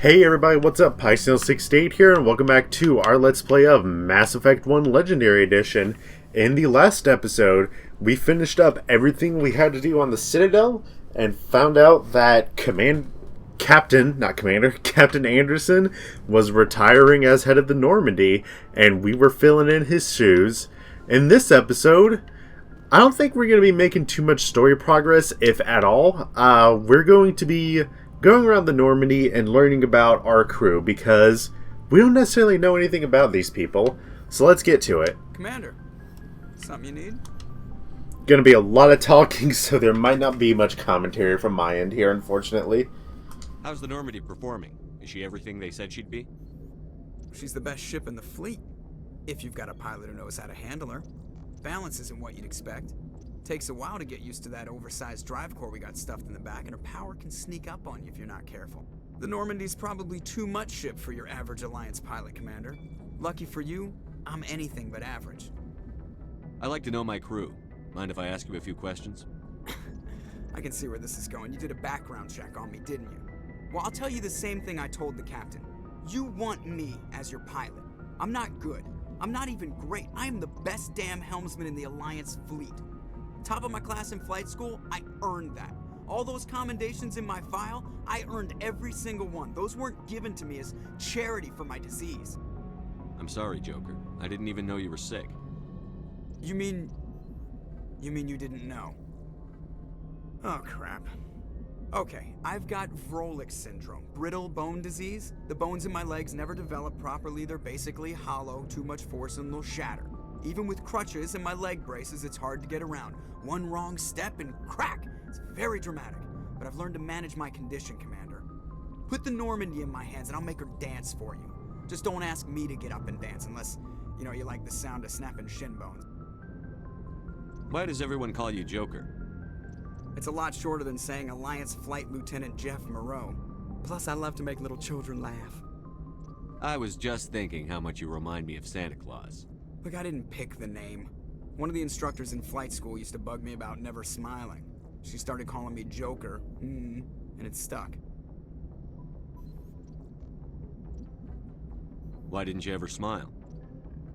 Hey everybody, what's up? Pisnail68 here, and welcome back to our Let's Play of Mass Effect 1 Legendary Edition. In the last episode, we finished up everything we had to do on the Citadel, and found out that Captain Anderson was retiring as head of the Normandy, and we were filling in his shoes. In this episode, I don't think we're going to be making too much story progress, if at all. We're going to be going around the Normandy and learning about our crew, because we don't necessarily know anything about these people. So let's get to it. Commander, something you need? Gonna be a lot of talking, so there might not be much commentary from my end here, unfortunately. How's the Normandy performing? Is she everything they said she'd be? She's the best ship in the fleet, if you've got a pilot who knows how to handle her. Balance isn't what you'd expect. Takes a while to get used to that oversized drive core we got stuffed in the back, and her power can sneak up on you if you're not careful. The Normandy's probably too much ship for your average Alliance pilot, Commander. Lucky for you, I'm anything but average. I like to know my crew. Mind if I ask you a few questions? I can see where this is going. You did a background check on me, didn't you? Well, I'll tell you the same thing I told the captain. You want me as your pilot. I'm not good. I'm not even great. I am the best damn helmsman in the Alliance fleet. Top of my class in flight school, I earned that. All those commendations in my file, I earned every single one. Those weren't given to me as charity for my disease. I'm sorry, Joker. I didn't even know you were sick. You mean you didn't know? Oh, crap. Okay, I've got Vrolik syndrome, brittle bone disease. The bones in my legs never develop properly. They're basically hollow, too much force and they'll shatter. Even with crutches and my leg braces, it's hard to get around. One wrong step and crack! It's very dramatic, but I've learned to manage my condition, Commander. Put the Normandy in my hands and I'll make her dance for you. Just don't ask me to get up and dance unless, you like the sound of snapping shin bones. Why does everyone call you Joker? It's a lot shorter than saying Alliance Flight Lieutenant Jeff Moreau. Plus, I love to make little children laugh. I was just thinking how much you remind me of Santa Claus. Look, I didn't pick the name. One of the instructors in flight school used to bug me about never smiling. She started calling me Joker, and it stuck. Why didn't you ever smile?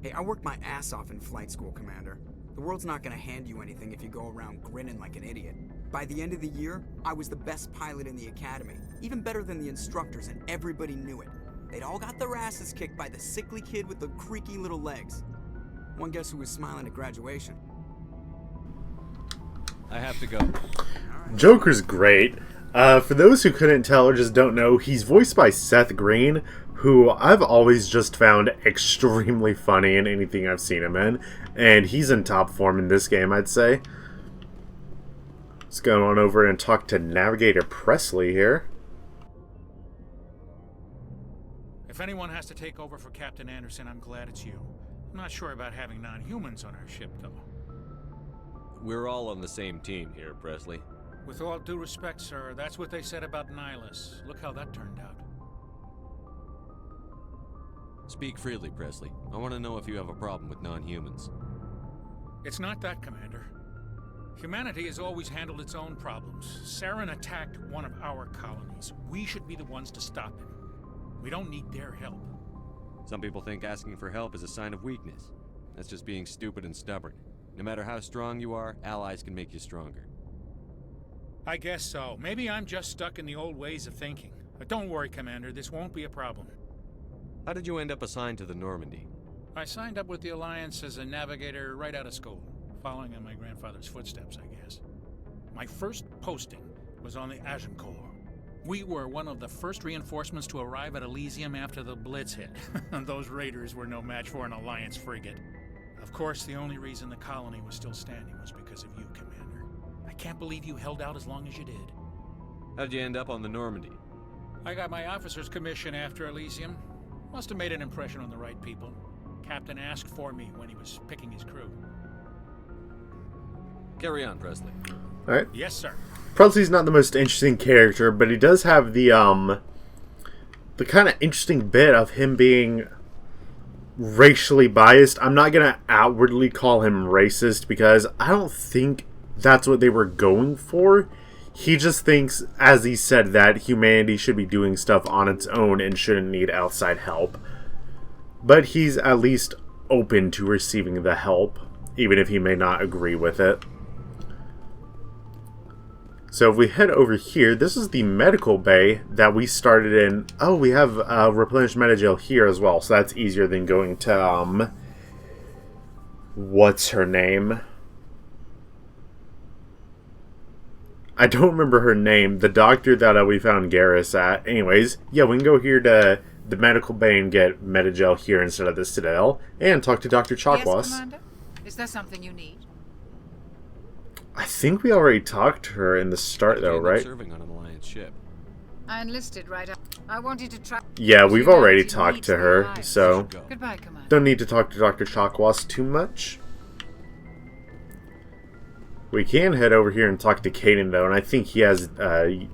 Hey, I worked my ass off in flight school, Commander. The world's not gonna hand you anything if you go around grinning like an idiot. By the end of the year, I was the best pilot in the academy, even better than the instructors, and everybody knew it. They'd all got their asses kicked by the sickly kid with the creaky little legs. One guess who was smiling at graduation? I have to go. Joker's great. For those who couldn't tell or just don't know, he's voiced by Seth Green, who I've always just found extremely funny in anything I've seen him in, and he's in top form in this game, I'd say. Let's go on over and talk to Navigator Presley here. If anyone has to take over for Captain Anderson, I'm glad it's you. I'm not sure about having non-humans on our ship, though. We're all on the same team here, Presley. With all due respect, sir, that's what they said about Nihilus. Look how that turned out. Speak freely, Presley. I want to know if you have a problem with non-humans. It's not that, Commander. Humanity has always handled its own problems. Saren attacked one of our colonies. We should be the ones to stop him. We don't need their help. Some people think asking for help is a sign of weakness. That's just being stupid and stubborn. No matter how strong you are, allies can make you stronger. I guess so. Maybe I'm just stuck in the old ways of thinking. But don't worry, Commander, this won't be a problem. How did you end up assigned to the Normandy? I signed up with the Alliance as a navigator right out of school, following in my grandfather's footsteps, I guess. My first posting was on the Agincourt. We were one of the first reinforcements to arrive at Elysium after the Blitz hit. Those raiders were no match for an Alliance frigate. Of course, the only reason the colony was still standing was because of you, Commander. I can't believe you held out as long as you did. How'd you end up on the Normandy? I got my officer's commission after Elysium. Must have made an impression on the right people. Captain asked for me when he was picking his crew. Carry on, Presley. Alright. Yes, sir. Presley's not the most interesting character, but he does have the kind of interesting bit of him being racially biased. I'm not going to outwardly call him racist because I don't think that's what they were going for. He just thinks, as he said, that humanity should be doing stuff on its own and shouldn't need outside help. But he's at least open to receiving the help, even if he may not agree with it. So if we head over here, this is the medical bay that we started in. Oh, we have replenished metagel here as well, so that's easier than going to, what's her name? I don't remember her name. The doctor that we found Garrus at. Anyways, yeah, we can go here to the medical bay and get metagel here instead of the Citadel, and talk to Dr. Chakwas. Yes, Commander? Is there something you need? I think we already talked to her in the start, though, right? Serving on an Alliance ship. I enlisted right up. I wanted to try. Yeah, we've already talked to her, so Goodbye, Commander. don't need to talk to Dr. Chakwas too much. We can head over here and talk to Caden, though, and I think he has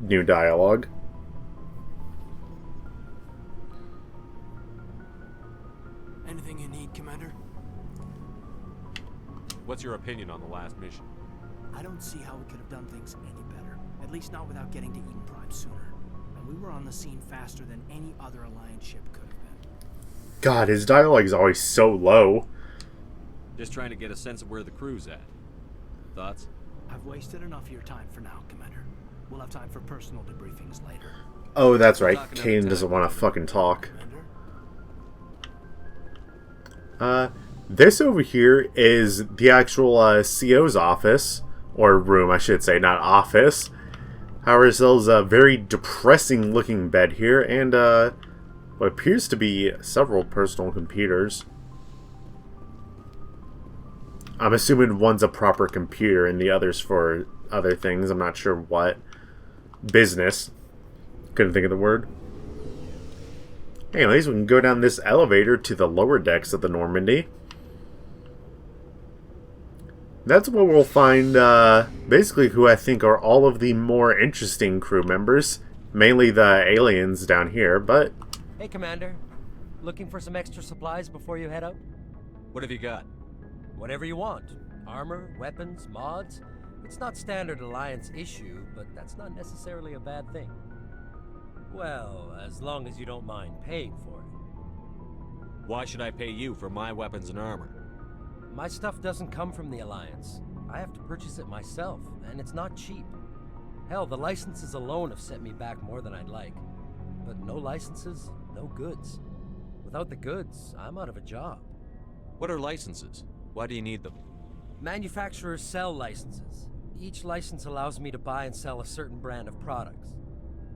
new dialogue. Anything you need, Commander? What's your opinion on the last mission? I don't see how we could have done things any better. At least not without getting to Eden Prime sooner. And we were on the scene faster than any other Alliance ship could have been. God, his dialogue is always so low. Just trying to get a sense of where the crew's at. Thoughts? I've wasted enough of your time for now, Commander. We'll have time for personal debriefings later. Oh, that's right. Talk another Caden time. doesn't want to fucking talk. Commander? This over here is the actual CO's office. Or room, I should say, not office. However, there's a very depressing looking bed here, and what appears to be several personal computers. I'm assuming one's a proper computer and the other's for other things. I'm not sure what. Business. Couldn't think of the word. Anyways, we can go down this elevator to the lower decks of the Normandy. That's where we'll find, basically who I think are all of the more interesting crew members. Mainly the aliens down here, but... Hey, Commander. Looking for some extra supplies before you head out? What have you got? Whatever you want. Armor, weapons, mods. It's not standard Alliance issue, but that's not necessarily a bad thing. Well, as long as you don't mind paying for it. Why should I pay you for my weapons and armor? My stuff doesn't come from the Alliance. I have to purchase it myself, and it's not cheap. Hell, the licenses alone have set me back more than I'd like. But no licenses, no goods. Without the goods, I'm out of a job. What are licenses? Why do you need them? Manufacturers sell licenses. Each license allows me to buy and sell a certain brand of products.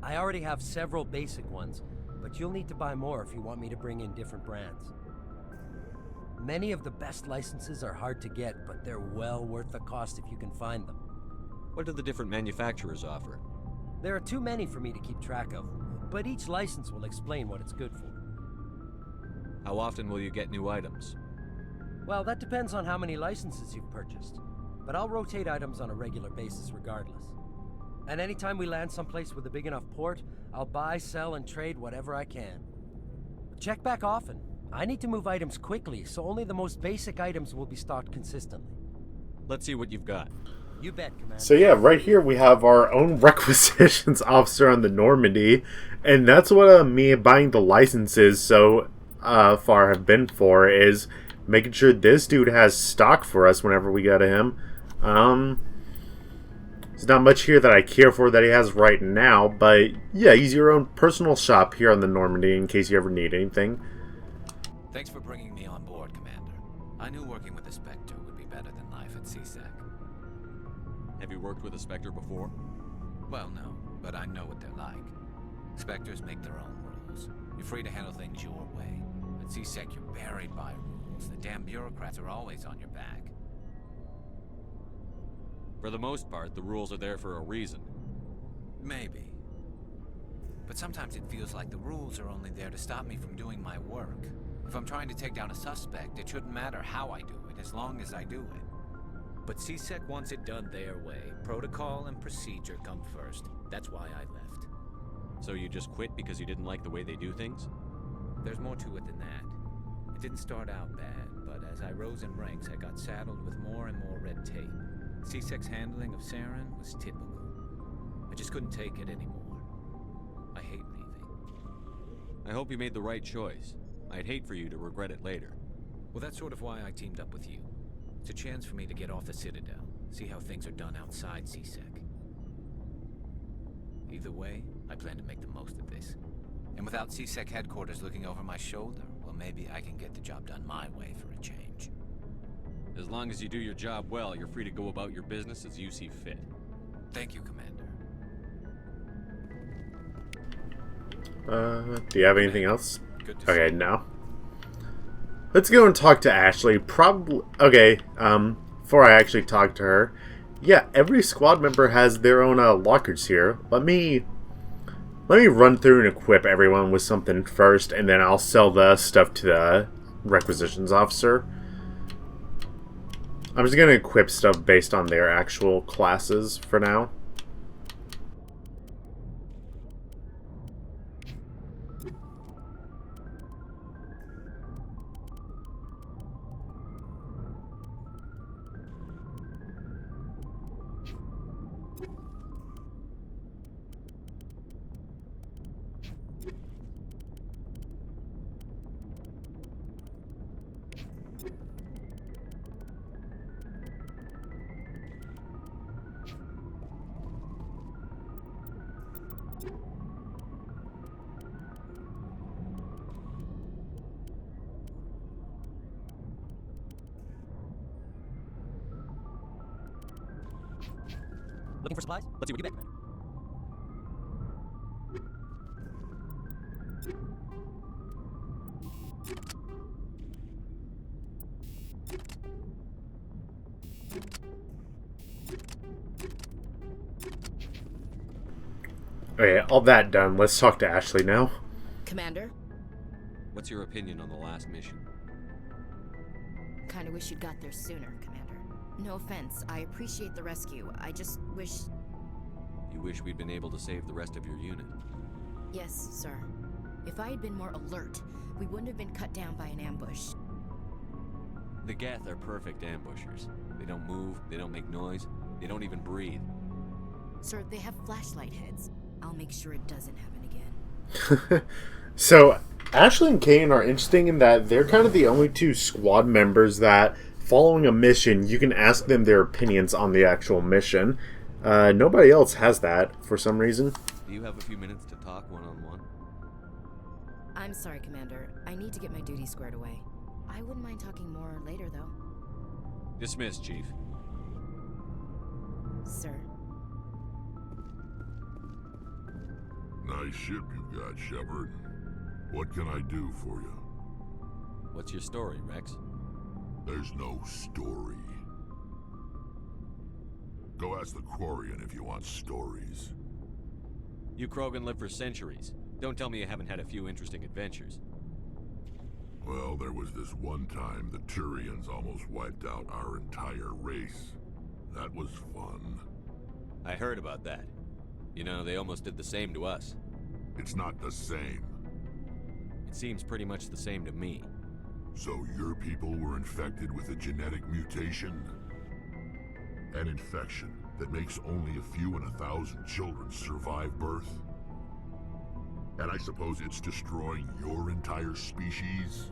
I already have several basic ones, but you'll need to buy more if you want me to bring in different brands. Many of the best licenses are hard to get, but they're well worth the cost if you can find them. What do the different manufacturers offer? There are too many for me to keep track of, but each license will explain what it's good for. How often will you get new items? Well, that depends on how many licenses you've purchased, but I'll rotate items on a regular basis regardless. And anytime we land someplace with a big enough port, I'll buy, sell, and trade whatever I can. But check back often. I need to move items quickly, so only the most basic items will be stocked consistently. Let's see what you've got. You bet, Commander. So yeah, right here we have our own requisitions officer on the Normandy, and that's what me buying the licenses so far have been for, is making sure this dude has stock for us whenever we go to him. There's not much here that I care for that he has right now, but yeah, use your own personal shop here on the Normandy in case you ever need anything. Thanks for bringing me on board, Commander. I knew working with the Spectre would be better than life at CSEC. Have you worked with a Spectre before? Well, no, but I know what they're like. Spectres make their own rules. You're free to handle things your way. At CSEC, you're buried by rules. The damn bureaucrats are always on your back. For the most part, the rules are there for a reason. Maybe. But sometimes it feels like the rules are only there to stop me from doing my work. If I'm trying to take down a suspect, it shouldn't matter how I do it, as long as I do it. But CSEC wants it done their way. Protocol and procedure come first. That's why I left. So you just quit because you didn't like the way they do things? There's more to it than that. It didn't start out bad, but as I rose in ranks, I got saddled with more and more red tape. CSEC's handling of Saren was typical. I just couldn't take it anymore. I hate leaving. I hope you made the right choice. I'd hate for you to regret it later. Well, that's sort of why I teamed up with you. It's a chance for me to get off the Citadel, see how things are done outside CSEC. Either way, I plan to make the most of this. And without CSEC headquarters looking over my shoulder, well, maybe I can get the job done my way for a change. As long as you do your job well, you're free to go about your business as you see fit. Thank you, Commander. Do you have anything else? Good to see Okay, you. no. Let's go and talk to Ashley. Probably. Okay, before I actually talk to her. Yeah, every squad member has their own lockers here. Let me run through and equip everyone with something first, and then I'll sell the stuff to the requisitions officer. I'm just gonna equip stuff based on their actual classes for now. Looking for supplies? Let's see what you get, Commander. Okay, all that done. Let's talk to Ashley now. Commander, What's your opinion on the last mission? kinda wish you'd got there sooner, Commander. No offense, I appreciate the rescue. I just wish... You wish we'd been able to save the rest of your unit. Yes, sir. If I had been more alert, we wouldn't have been cut down by an ambush. The Geth are perfect ambushers. They don't move, they don't make noise, they don't even breathe. Sir, they have flashlight heads. I'll make sure it doesn't happen again. So, Ashley and Kane are interesting in that they're kind of the only two squad members that, following a mission, you can ask them their opinions on the actual mission. Nobody else has that, for some reason. Do you have a few minutes to talk one-on-one? I'm sorry, Commander. I need to get my duty squared away. I wouldn't mind talking more later, though. Dismissed, Chief. Sir. Nice ship you've got, Shepard. What can I do for you? What's your story, Rex? There's no story. Go ask the Quarian if you want stories. You Krogan live for centuries. Don't tell me you haven't had a few interesting adventures. Well, there was this one time the Turians almost wiped out our entire race. That was fun. I heard about that. You know, they almost did the same to us. It's not the same. It seems pretty much the same to me. So your people were infected with a genetic mutation? An infection that makes only a few in 1,000 children survive birth? And I suppose it's destroying your entire species?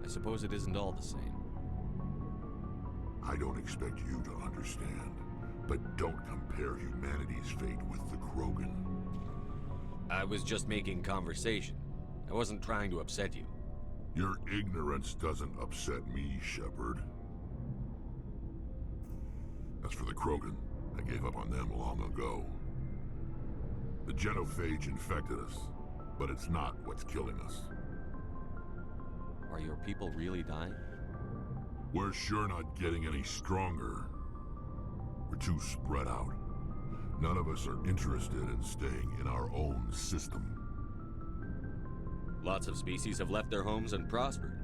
I suppose it isn't all the same. I don't expect you to understand, but don't compare humanity's fate with the Krogan. I was just making conversation. I wasn't trying to upset you. Your ignorance doesn't upset me, Shepard. As for the Krogan, I gave up on them long ago. The genophage infected us, but it's not what's killing us. Are your people really dying? We're sure not getting any stronger. We're too spread out. None of us are interested in staying in our own system. Lots of species have left their homes and prospered.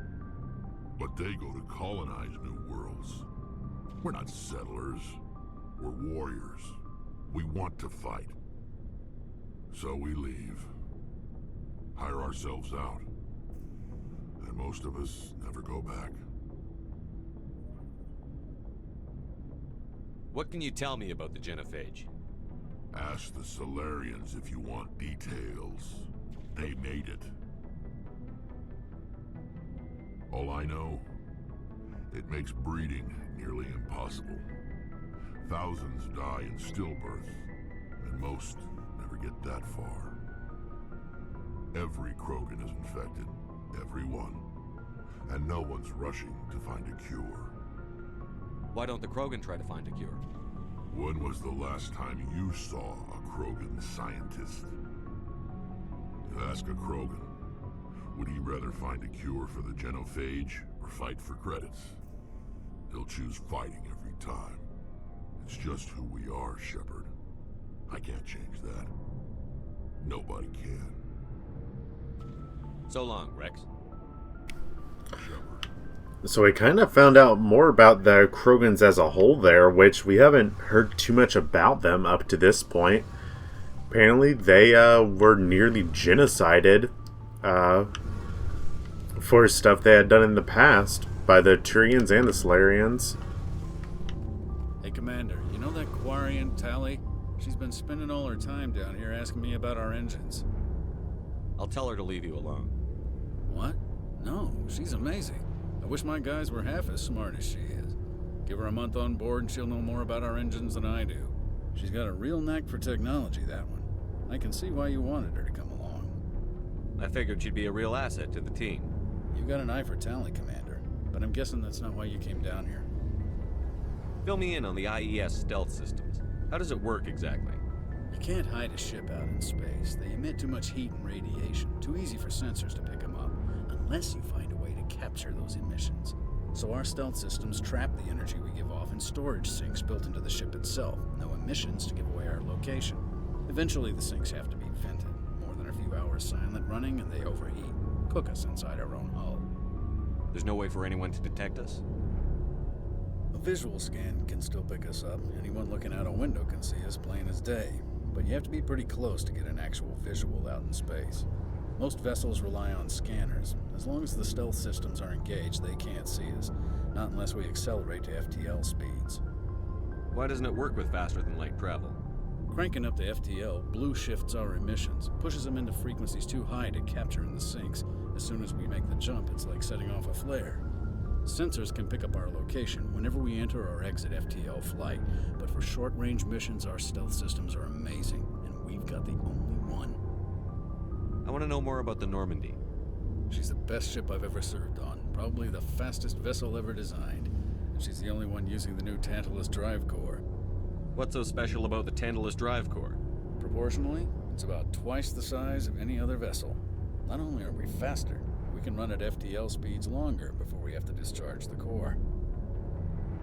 But they go to colonize new worlds. We're not settlers. We're warriors. We want to fight. So we leave. Hire ourselves out. And most of us never go back. What can you tell me about the genophage? Ask the Solarians if you want details. They made it. All I know, it makes breeding nearly impossible. Thousands die in stillbirth, and most never get that far. Every Krogan is infected, every one. And no one's rushing to find a cure. Why don't the Krogan try to find a cure? When was the last time you saw a Krogan scientist? Ask a Krogan. Would he rather find a cure for the genophage or fight for credits? He'll choose fighting every time. It's just who we are, Shepard. I can't change that. Nobody can. So long, Rex. Shepard. So we kind of found out more about the Krogans as a whole there, which we haven't heard too much about them up to this point. Apparently they were nearly genocided for stuff they had done in the past by the Turians and the Solarians. Hey, Commander, you know that Quarian Tally? She's been spending all her time down here asking me about our engines. I'll tell her to leave you alone. What? No, she's amazing. I wish my guys were half as smart as she is. Give her a month on board and she'll know more about our engines than I do. She's got a real knack for technology, that one. I can see why you wanted her to come along. I figured she'd be a real asset to the team. You've got an eye for Tally, Commander, but I'm guessing that's not why you came down here. Fill me in on the IES stealth systems. How does it work exactly? You can't hide a ship out in space. They emit too much heat and radiation. Too easy for sensors to pick them up, unless you find a way to capture those emissions. So our stealth systems trap the energy we give off in storage sinks built into the ship itself. No emissions to give away our location. Eventually the sinks have to be vented. More than a few hours silent running and they overheat. Cook us inside our own hull. There's no way for anyone to detect us? A visual scan can still pick us up. Anyone looking out a window can see us plain as day. But you have to be pretty close to get an actual visual out in space. Most vessels rely on scanners. As long as the stealth systems are engaged, they can't see us. Not unless we accelerate to FTL speeds. Why doesn't it work with faster than light travel? Cranking up to FTL blue shifts our emissions, pushes them into frequencies too high to capture in the sinks. As soon as we make the jump, it's like setting off a flare. Sensors can pick up our location whenever we enter or exit FTL flight, but for short-range missions, our stealth systems are amazing, and we've got the only one. I want to know more about the Normandy. She's the best ship I've ever served on, probably the fastest vessel ever designed, and she's the only one using the new Tantalus drive core. What's so special about the Tantalus drive core? Proportionally, it's about twice the size of any other vessel. Not only are we faster, we can run at FTL speeds longer before we have to discharge the core.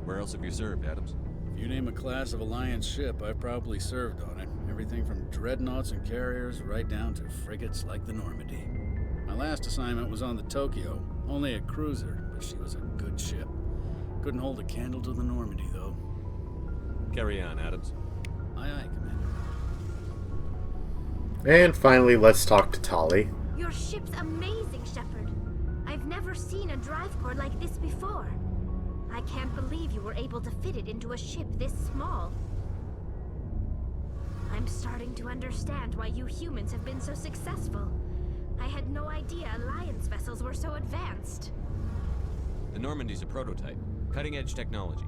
Where else have you served, Adams? If you name a class of Alliance ship, I've probably served on it. Everything from dreadnoughts and carriers right down to frigates like the Normandy. My last assignment was on the Tokyo, only a cruiser, but she was a good ship. Couldn't hold a candle to the Normandy, though. Carry on, Adams. Aye, aye, Commander. And finally, let's talk to Tali. Your ship's amazing, Shepard. I've never seen a drive core like this before. I can't believe you were able to fit it into a ship this small. I'm starting to understand why you humans have been so successful. I had no idea Alliance vessels were so advanced. The Normandy's a prototype. Cutting-edge technology.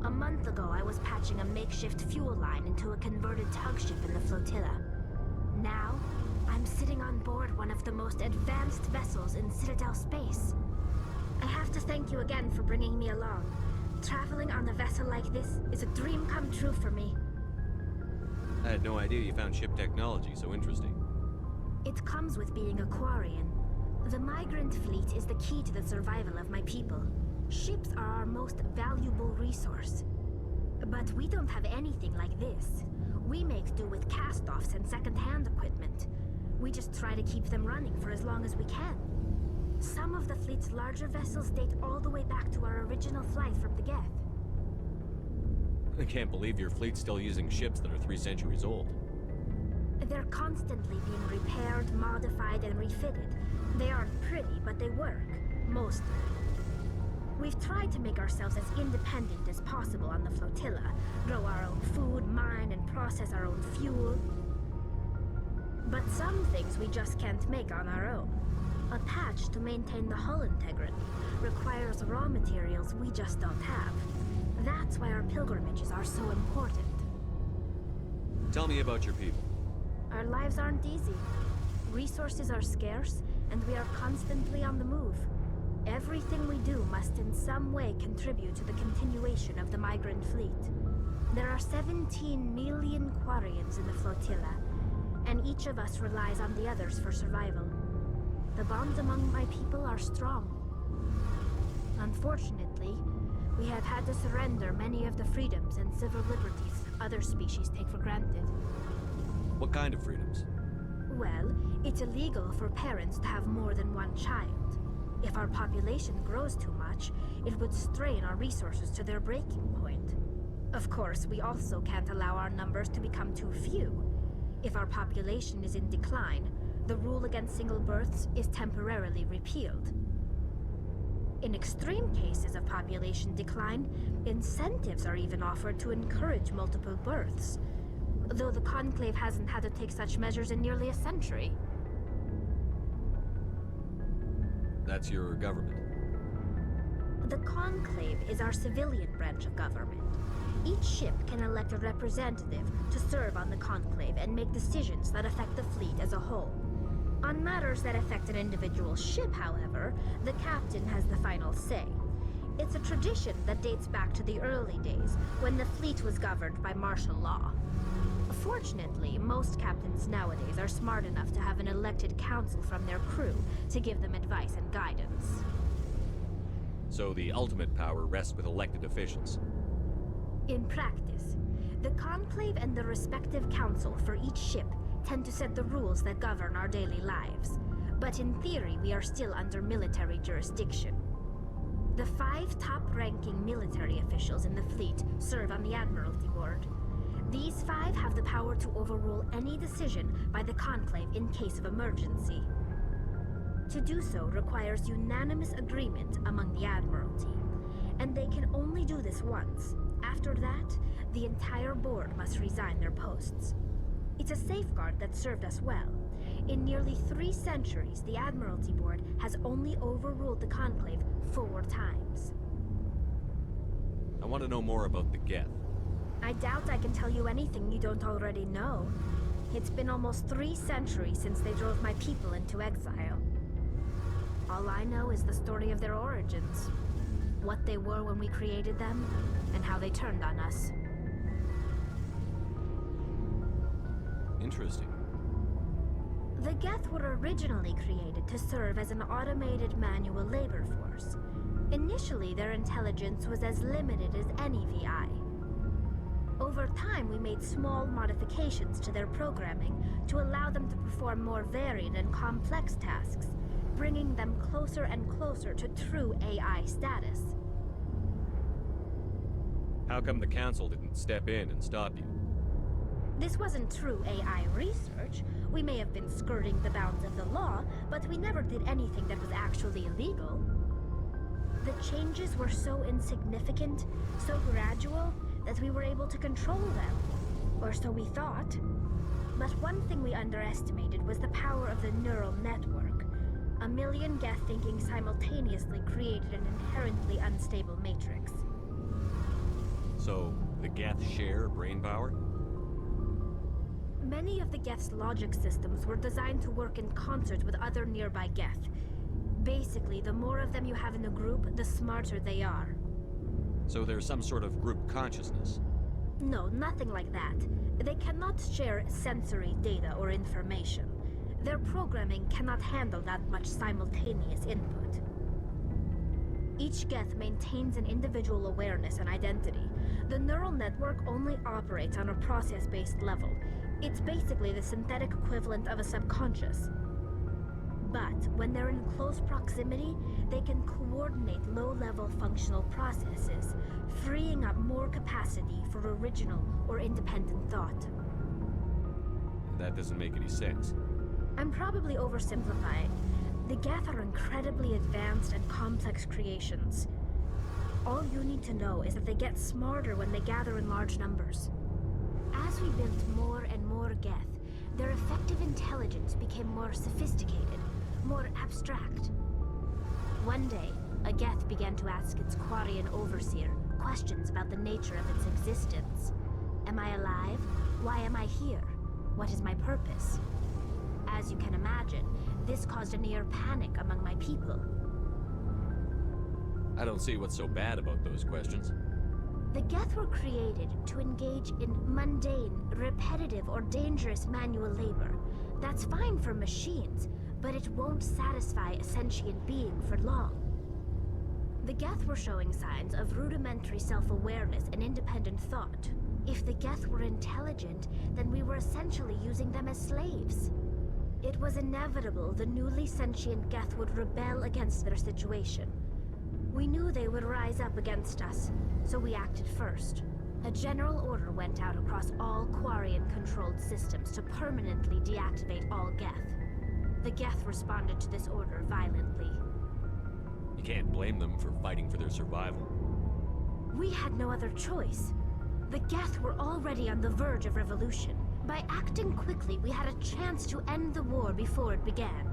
A month ago, I was patching a makeshift fuel line into a converted tug ship in the flotilla. Now, I'm sitting on board one of the most advanced vessels in Citadel space. I have to thank you again for bringing me along. Traveling on a vessel like this is a dream come true for me. I had no idea you found ship technology so interesting. It comes with being a Quarian. The migrant fleet is the key to the survival of my people. Ships are our most valuable resource. But we don't have anything like this. We make do with cast-offs and second-hand equipment. We just try to keep them running for as long as we can. Some of the fleet's larger vessels date all the way back to our original flight from the Geth. I can't believe your fleet's still using ships that are 3 centuries old. They're constantly being repaired, modified, and refitted. They aren't pretty, but they work. Mostly. We've tried to make ourselves as independent as possible on the flotilla, grow our own food, mine and process our own fuel. But some things we just can't make on our own. A patch to maintain the hull integrity requires raw materials we just don't have. That's why our pilgrimages are so important. Tell me about your people. Our lives aren't easy. Resources are scarce, and we are constantly on the move. Everything we do must in some way contribute to the continuation of the migrant fleet. There are 17 million Quarians in the flotilla, and each of us relies on the others for survival. The bonds among my people are strong. Unfortunately, we have had to surrender many of the freedoms and civil liberties other species take for granted. What kind of freedoms? Well, it's illegal for parents to have more than one child. If our population grows too much, it would strain our resources to their breaking point. Of course, we also can't allow our numbers to become too few. If our population is in decline, the rule against single births is temporarily repealed. In extreme cases of population decline, incentives are even offered to encourage multiple births, though the Conclave hasn't had to take such measures in nearly a century. That's your government. The Conclave is our civilian branch of government. Each ship can elect a representative to serve on the Conclave and make decisions that affect the fleet as a whole. On matters that affect an individual ship, however, the captain has the final say. It's a tradition that dates back to the early days, when the fleet was governed by martial law. Fortunately, most captains nowadays are smart enough to have an elected council from their crew to give them advice and guidance. So the ultimate power rests with elected officials. In practice, the Conclave and the respective council for each ship tend to set the rules that govern our daily lives. But in theory, we are still under military jurisdiction. The 5 top-ranking military officials in the fleet serve on the Admiralty Board. These 5 have the power to overrule any decision by the Conclave in case of emergency. To do so requires unanimous agreement among the Admiralty, and they can only do this once. After that, the entire board must resign their posts. It's a safeguard that served us well. In nearly 3 centuries, the Admiralty Board has only overruled the Conclave 4 times. I want to know more about the Geth. I doubt I can tell you anything you don't already know. It's been almost 3 centuries since they drove my people into exile. All I know is the story of their origins. What they were when we created them, and how they turned on us. Interesting. The Geth were originally created to serve as an automated manual labor force. Initially, their intelligence was as limited as any VI. Over time, we made small modifications to their programming to allow them to perform more varied and complex tasks, bringing them closer and closer to true AI status. How come the Council didn't step in and stop you? This wasn't true AI research. We may have been skirting the bounds of the law, but we never did anything that was actually illegal. The changes were so insignificant, so gradual, that we were able to control them. Or so we thought. But one thing we underestimated was the power of the neural network. A million Geth thinking simultaneously created an inherently unstable matrix. So, the Geth share brain power? Many of the Geth's logic systems were designed to work in concert with other nearby Geth. Basically, the more of them you have in a group, the smarter they are. So there's some sort of group consciousness? No, nothing like that. They cannot share sensory data or information. Their programming cannot handle that much simultaneous input. Each Geth maintains an individual awareness and identity. The neural network only operates on a process-based level. It's basically the synthetic equivalent of a subconscious. But when they're in close proximity, they can coordinate low-level functional processes, freeing up more capacity for original or independent thought. That doesn't make any sense. I'm probably oversimplifying. The Geth are incredibly advanced and complex creations. All you need to know is that they get smarter when they gather in large numbers. As we built more and more Geth, their effective intelligence became more sophisticated, more abstract. One day, a Geth began to ask its Quarian overseer questions about the nature of its existence. Am I alive? Why am I here? What is my purpose? As you can imagine, this caused a near panic among my people. I don't see what's so bad about those questions. The Geth were created to engage in mundane, repetitive, or dangerous manual labor. That's fine for machines, but it won't satisfy a sentient being for long. The Geth were showing signs of rudimentary self-awareness and independent thought. If the Geth were intelligent, then we were essentially using them as slaves. It was inevitable the newly sentient Geth would rebel against their situation. We knew they would rise up against us, so we acted first. A general order went out across all Quarian-controlled systems to permanently deactivate all Geth. The Geth responded to this order violently. You can't blame them for fighting for their survival. We had no other choice. The Geth were already on the verge of revolution. By acting quickly, we had a chance to end the war before it began.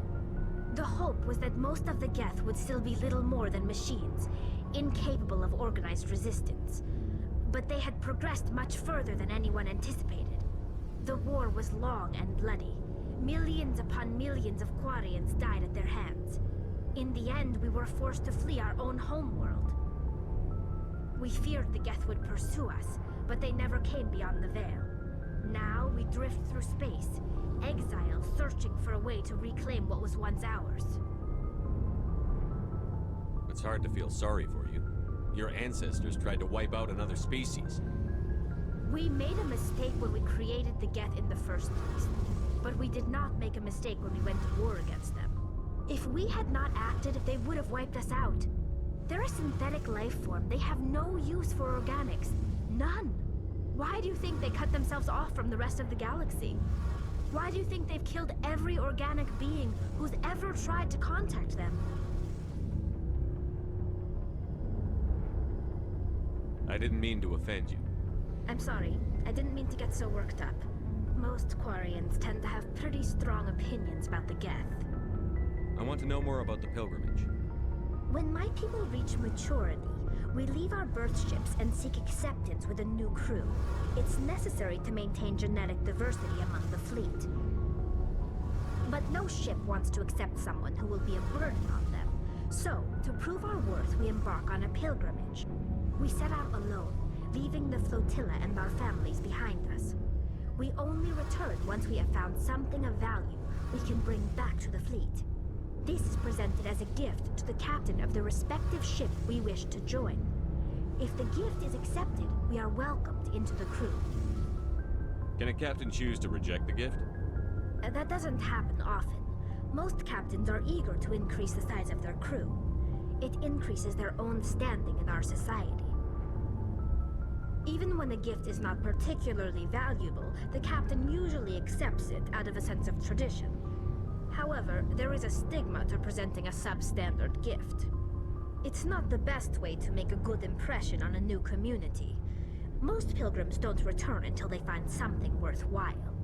The hope was that most of the Geth would still be little more than machines, incapable of organized resistance. But they had progressed much further than anyone anticipated. The war was long and bloody. Millions upon millions of Quarians died at their hands. In the end, we were forced to flee our own homeworld. We feared the Geth would pursue us, but they never came beyond the Veil. Now we drift through space, exile, searching for a way to reclaim what was once ours. It's hard to feel sorry for you. Your ancestors tried to wipe out another species. We made a mistake when we created the Geth in the first place, but we did not make a mistake when we went to war against them. If we had not acted, they would have wiped us out. They're a synthetic life form. They have no use for organics. None. Why do you think they cut themselves off from the rest of the galaxy? Why do you think they've killed every organic being who's ever tried to contact them? I didn't mean to offend you. I'm sorry. I didn't mean to get so worked up. Most Quarians tend to have pretty strong opinions about the Geth. I want to know more about the pilgrimage. When my people reach maturity, we leave our birth ships and seek acceptance with a new crew. It's necessary to maintain genetic diversity among the fleet. But no ship wants to accept someone who will be a burden on them. So, to prove our worth, we embark on a pilgrimage. We set out alone, leaving the flotilla and our families behind us. We only return once we have found something of value we can bring back to the fleet. This is presented as a gift to the captain of the respective ship we wish to join. If the gift is accepted, we are welcomed into the crew. Can a captain choose to reject the gift? That doesn't happen often. Most captains are eager to increase the size of their crew. It increases their own standing in our society. Even when a gift is not particularly valuable, the captain usually accepts it out of a sense of tradition. However, there is a stigma to presenting a substandard gift. It's not the best way to make a good impression on a new community. Most pilgrims don't return until they find something worthwhile.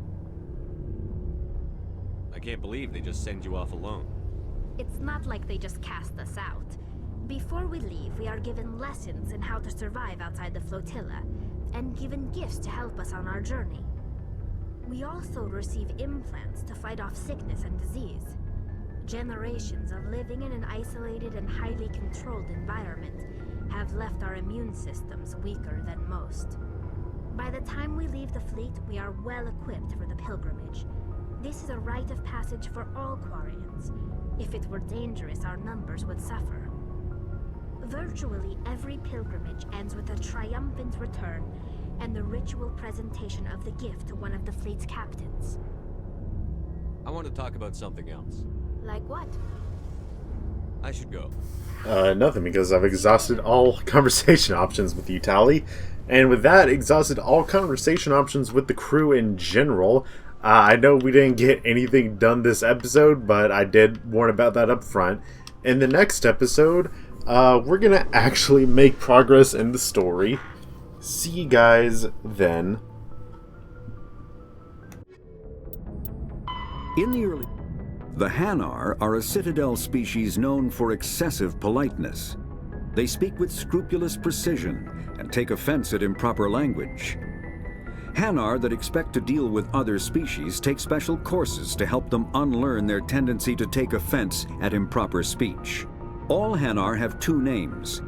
I can't believe they just send you off alone. It's not like they just cast us out. Before we leave, we are given lessons in how to survive outside the flotilla, and given gifts to help us on our journey. We also receive implants to fight off sickness and disease. Generations of living in an isolated and highly controlled environment have left our immune systems weaker than most. By the time we leave the fleet, we are well equipped for the pilgrimage. This is a rite of passage for all Quarians. If it were dangerous, our numbers would suffer. Virtually every pilgrimage ends with a triumphant return and the ritual presentation of the gift to one of the fleet's captains. I want to talk about something else. Like what? I should go. Nothing, because I've exhausted all conversation options with you, Tally. And with that, exhausted all conversation options with the crew in general. I know we didn't get anything done this episode, but I did warn about that up front. In the next episode, we're gonna actually make progress in the story. See you guys then. In the early... The Hanar are a citadel species known for excessive politeness. They speak with scrupulous precision and take offense at improper language. Hanar that expect to deal with other species take special courses to help them unlearn their tendency to take offense at improper speech. All Hanar have two names.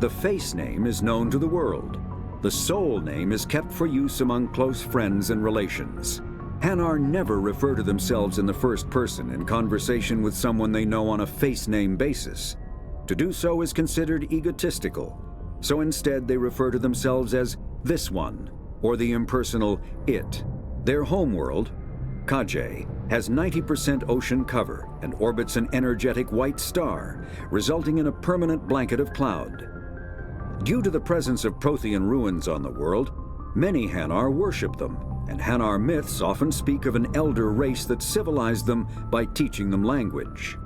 The face name is known to the world. The soul name is kept for use among close friends and relations. Hanar never refer to themselves in the first person in conversation with someone they know on a face name basis. To do so is considered egotistical, so instead they refer to themselves as this one, or the impersonal it. Their homeworld, Kajay, has 90% ocean cover and orbits an energetic white star, resulting in a permanent blanket of cloud. Due to the presence of Prothean ruins on the world, many Hanar worship them, and Hanar myths often speak of an elder race that civilized them by teaching them language.